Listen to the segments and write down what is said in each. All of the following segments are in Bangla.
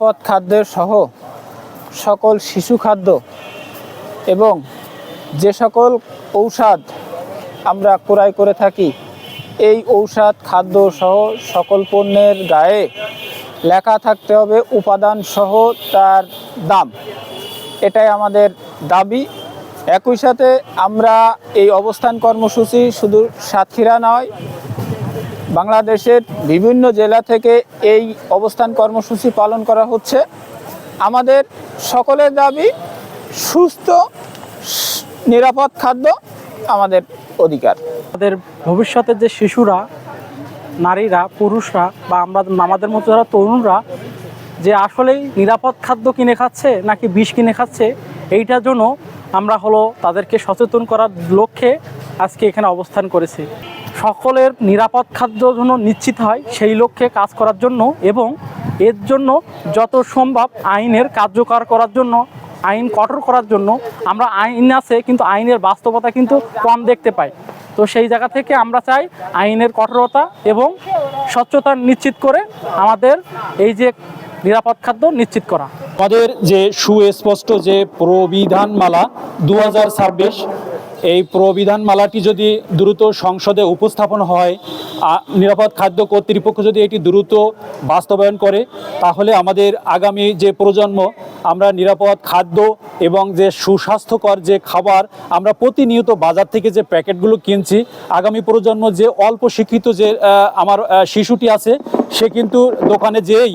পদ খাদ্যের সহ সকল শিশু খাদ্য এবং যে সকল ঔষধ আমরা ক্রয় করে থাকি, এই ঔষধ খাদ্য সহ সকল পণ্যের গায়ে লেখা থাকতে হবে উপাদান সহ তার দাম। এটাই আমাদের দাবি। একই সাথে আমরা এই অবস্থান কর্মসূচি শুধু সাতক্ষীরা নয়, বাংলাদেশের বিভিন্ন জেলা থেকে এই অবস্থান কর্মসূচি পালন করা হচ্ছে। আমাদের সকলের দাবি সুস্থ নিরাপদ খাদ্য আমাদের অধিকার। আমাদের ভবিষ্যতের যে শিশুরা, নারীরা, পুরুষরা বা আমাদের মতো যারা তরুণরা যে আসলেই নিরাপদ খাদ্য কিনে খাচ্ছে নাকি বিষ কিনে খাচ্ছে, এইটার জন্য আমরা তাদেরকে সচেতন করার লক্ষ্যে আজকে এখানে অবস্থান করেছি। সকলের নিরাপদ খাদ্য যেন নিশ্চিত হয় সেই লক্ষ্যে কাজ করার জন্য এবং এর জন্য যত সম্ভব আইনের কার্যকর করার জন্য, আইন কঠোর করার জন্য। আমরা আইন আছে কিন্তু আইনের বাস্তবতা কিন্তু কম দেখতে পাই। তো সেই জায়গা থেকে আমরা চাই আইনের কঠোরতা এবং স্বচ্ছতা নিশ্চিত করে আমাদের এই যে নিরাপদ খাদ্য নিশ্চিত করা। আমাদের যে সুস্পষ্ট যে প্রবিধানমালা 2026, এই প্রবিধানমালাটি যদি দ্রুত সংসদে উপস্থাপন হয়, নিরাপদ খাদ্য কর্তৃপক্ষ যদি এটি দ্রুত বাস্তবায়ন করে, তাহলে আমাদের আগামী যে প্রজন্ম আমরা নিরাপদ খাদ্য এবং যে সুস্বাস্থ্যকর যে খাবার আমরা প্রতিনিয়ত বাজার থেকে যে প্যাকেটগুলো কিনছি, আগামী প্রজন্ম যে অল্প শিক্ষিত যে আমার শিশুটি আছে, সে কিন্তু দোকানে যেই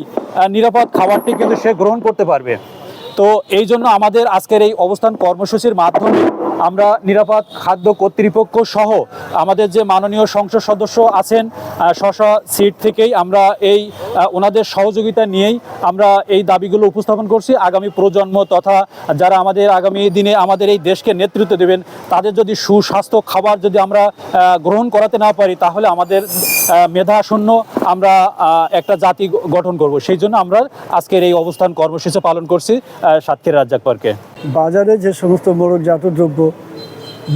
নিরাপদ খাবারটি কিন্তু সে গ্রহণ করতে পারবে। তো এই জন্য আমাদের আজকের এই অবস্থান কর্মসূচির মাধ্যমে আমরা নিরাপদ খাদ্য কর্তৃপক্ষ সহ আমাদের যে মাননীয় সংসদ সদস্য আছেন স্ব সিট থেকেই আমরা এই ওনাদের সহযোগিতা নিয়েই আমরা এই দাবিগুলো উপস্থাপন করছি। আগামী প্রজন্ম তথা যারা আমাদের আগামী দিনে আমাদের এই দেশকে নেতৃত্ব দেবেন, তাদের যদি সুস্বাস্থ্য খাবার যদি আমরা গ্রহণ করাতে না পারি, তাহলে আমাদের মেধাশূন্য আমরা একটা জাতি গঠন করব। সেই জন্য আমরা আজকের এই অবস্থান কর্মসূচি পালন করছি সাতক্ষীরা রাজ্জাক পার্কে। বাজারে যে সমস্ত মোড়কজাত দ্রব্য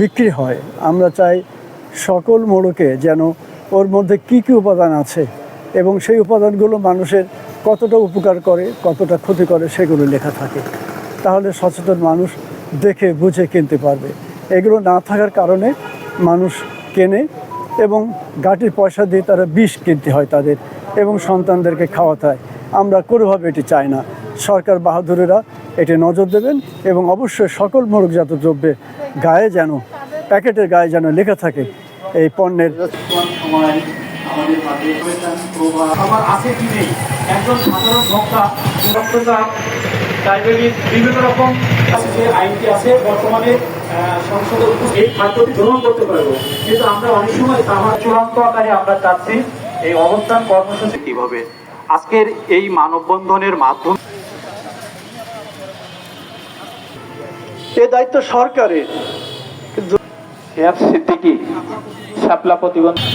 বিক্রি হয়, আমরা চাই সকল মোড়কে যেন ওর মধ্যে কি কি উপাদান আছে এবং সেই উপাদানগুলো মানুষের কতটা উপকার করে, কতটা ক্ষতি করে, সেগুলো লেখা থাকে। তাহলে সচেতন মানুষ দেখে বুঝে কিনতে পারবে। এগুলো না থাকার কারণে মানুষ কেনে এবং গাটির পয়সা দিয়ে তারা বিষ কিনতে হয় তাদের এবং সন্তানদেরকে খাওয়াতে হয়। আমরা কোনোভাবে এটি চাই না। সরকার বাহাদুরেরা এটি নজর দেবেন এবং অবশ্যই সকল মোড়কজাত দ্রব্যের গায়ে যেন, প্যাকেটের গায়ে যেন লেখা থাকে এই পণ্যের একজন সাধারণ ভোক্তা রক্তচাপ, ডায়াবেটিস, বিভিন্ন রকম যে আইনটি আছে বর্তমানে সংসদে এই খাদ্যটি গ্রহণ করতে পারবো, কিন্তু আমরা অনেক সময় আমার চূড়ান্ত আকারে আমরা চাচ্ছি এই অবস্থান কর্মসূচি কিভাবে আজকের এই মানববন্ধনের মাধ্যমে এ দায়িত্ব সরকারের। সিদ্দিকী, শাপলা প্রতিবন্ধী।